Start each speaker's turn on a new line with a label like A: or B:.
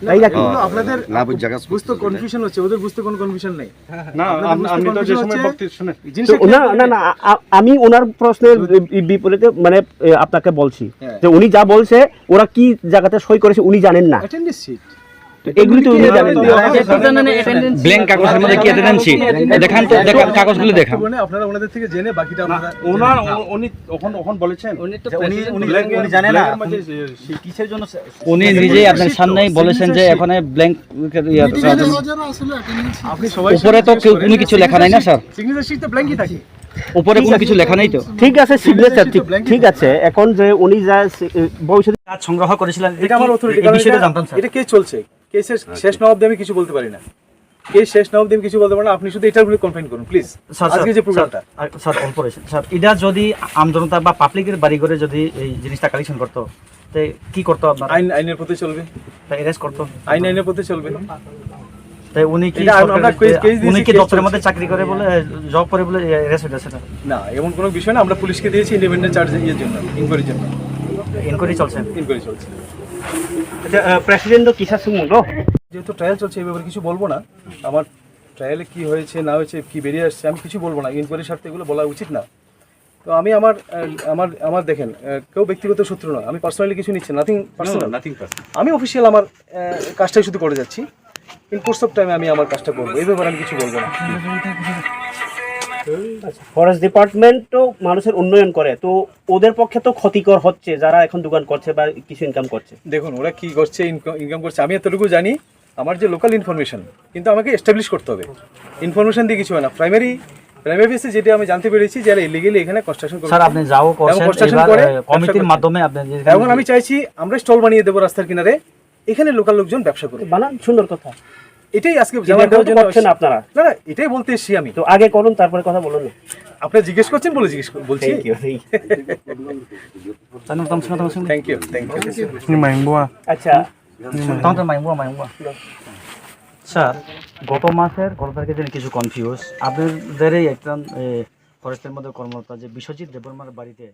A: তাই নাকি?
B: আপনাদের বুঝতে কনফিউশন হচ্ছে, ওদের বুঝতে কোনো কনফিউশন নেই।
C: না আমি তো যে সময় বক্তব্য শুনে
A: না আমি ওনার প্রশ্নের বিপরীতে মানে আপনাকে বলছি যে উনি যা বলছে ওরা কি জায়গাতে সই করেছে উনি জানেন না,
B: অ্যাটেন্ডেন্স শিট
A: এগুলি তো উনি জানেন
D: ব্ল্যাঙ্ক কাগজের মধ্যে কি অ্যাটেন্ডেন্স শিট দেখান তো, দেখান কাগজগুলো দেখান।
B: আপনারা ওনাদের থেকে জেনে বাকিটা আপনারা
C: উনি ওখান বলেছেন
D: উনি জানেন না কিসের জন্য উনি নিজেই আপনার সামনেই বলেছেন যে এখানে ব্ল্যাঙ্ক
B: আপনি সবাই
D: উপরে তো কোনো কিছু লেখা নাই না স্যার,
B: সিগনেচার শিটে ব্ল্যাঙ্কই থাকে,
D: উপরে কোনো কিছু লেখা নাই তো।
A: ঠিক আছে সিগনেচার ঠিক আছে। এখন যে উনি যা ভবিষ্যতে
D: কাজ সংগ্রহ করেছিলেন
B: এটা আমার অথরিটি,
D: এই বিষয়টা জানতাম স্যার।
B: এটা কেস চলছে, কেসের শেষ না অবধি আমি কিছু বলতে পারি না, কেস শেষ না অবধি আমি কিছু বলতে পারি না। আপনি শুধু এটার উপরে কমপ্লেইন করুন প্লিজ। আজকে যে প্রোগ্রামটা
D: স্যার অল্প রয়েছে স্যার, এটা যদি আমজনতা বা পাবলিকের বাড়ি করে যদি এই জিনিসটা কালেকশন করতো তো কি করতো আপনার?
B: আইনের পথে চলবে,
D: তাই অ্যারেস্ট করতো,
B: আইনের পথে চলবে।
D: তাই উনি কি উনি কি দপ্তরের মধ্যে চাকরি করে বলে জব করে বলে অ্যারেস্ট হয়েছে
B: না? এমন কোনো বিষয় না, আমরা পুলিশকে দিয়েছি ইন্ডিপেন্ডেন্ট চার্জ এর জন্য, ইনকোয়ারির জন্য।
D: ইনকোয়ারি চলছে,
B: ইনকোয়ারি চলছে।
A: প্রেসিডেন্ট কিসা সুমুলো
B: যেহেতু ট্রায়াল চলছে এই ব্যাপারে কিছু বলবো না। আমার ট্রায়ালে কি হয়েছে না হয়েছে কি বেরিয়ে আসছে আমি কিছু বলবো না, ইনকোয়ারির স্বার্থে এগুলো বলা উচিত না। তো আমি আমার দেখেন কেউ ব্যক্তিগত সূত্র নয়, আমি পার্সোনালি কিছু নিচ্ছি, নাথিং পার্সোনাল, আমি অফিসিয়াল আমার কাজটাই শুধু করে যাচ্ছি। ইন কোর্স অফ টাইমে আমি আমার কাজটা করবো, এই ব্যাপারে আমি কিছু বলবো না।
A: ফরেস্ট ডিপার্টমেন্ট তো মানুষের উন্নয়ন করে, তো ওদের পক্ষে তো ক্ষতিকর হচ্ছে যারা এখন দোকান করছে বা কিছু ইনকাম করছে।
B: দেখুন ওরা কি করছে, ইনকাম করছে, আমি এতটুকু জানি। আমার যে লোকাল ইনফরমেশন কিন্তু আমাকে এস্টাবলিশ করতে হবে, ইনফরমেশন দিয়ে কিছু হয় না। প্রাইমারি বেসে যেটা আমি জানতে পেরেছি যারা ইলিগালি এখানে কনস্ট্রাকশন করে,
D: স্যার আপনি যাও করছেন এবার কমিটির মাধ্যমে আপনি
B: এখন আমি চাইছি আমরা স্টল বানিয়ে দেবো রাস্তার কিনারে, এখানে লোকাল লোকজন ব্যবসা করবে।
A: বানান, সুন্দর কথা।
B: এটাই আজকে জানার
A: করছেন আপনারা।
B: না এটাই বলতে এসেছি আমি।
A: তো আগে করুন তারপরে কথা বলুন না।
B: আপনি জিজ্ঞেস করছেন বলে বলছি। Thank you.
A: আচ্ছা
D: স্যার গত মাসের ১৫ তারিখে দিন কিছু কনফিউজ আপনাদেরই একজন ফরেস্টের মধ্যে কর্মরত যে বিশ্বজিৎ দেববর্মার বাড়িতে